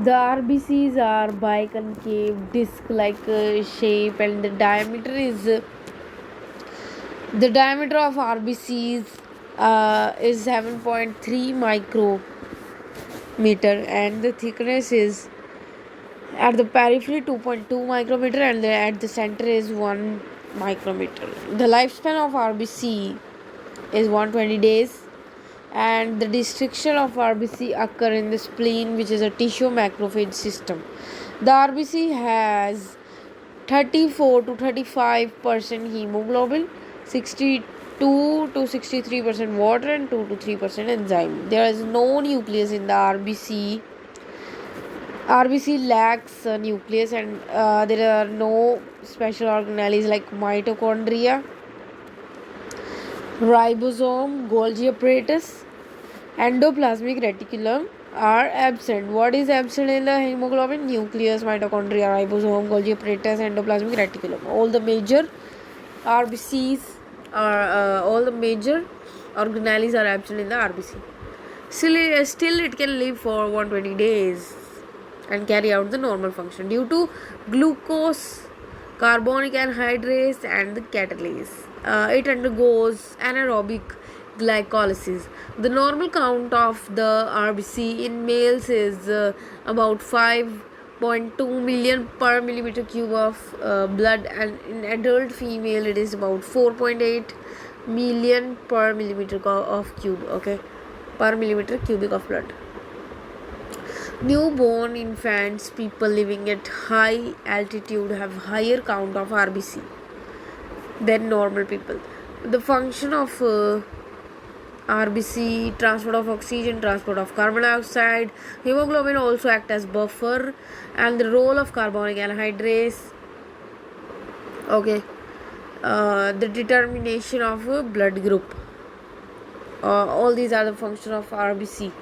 The RBCs are biconcave disc-like shape, and the diameter of RBCs is 7.3 micrometer, and the thickness is at the periphery 2.2 micrometer, and at the center is 1 micrometer. The lifespan of RBC is 120 days, and the destruction of RBC occur in the spleen, which is a tissue macrophage system. The RBC has 34 to 35% hemoglobin, 62 to 63% water, and 2 to 3% enzyme. There is no nucleus in the RBC. RBC lacks a nucleus, and there are no special organelles like mitochondria, ribosome, Golgi apparatus, endoplasmic reticulum are absent. What is absent in the hemoglobin? Nucleus, mitochondria, ribosome, Golgi apparatus, endoplasmic reticulum. All the major RBCs all the major organelles are absent in the RBC. Still it can live for 120 days and carry out the normal function due to glucose, carbonic anhydrase, and the catalase. It undergoes anaerobic glycolysis. The normal count of the RBC in males is about 5.2 million per millimeter cube of blood, and in adult female it is about 4.8 million per millimeter of cube, okay, per millimeter cubic of blood. Newborn infants, people living at high altitude, have higher count of RBC than normal people. The function of RBC: transport of oxygen, transport of carbon dioxide. Hemoglobin also act as buffer, and the role of carbonic anhydrase. Okay, the determination of a blood group. All these are the function of RBC.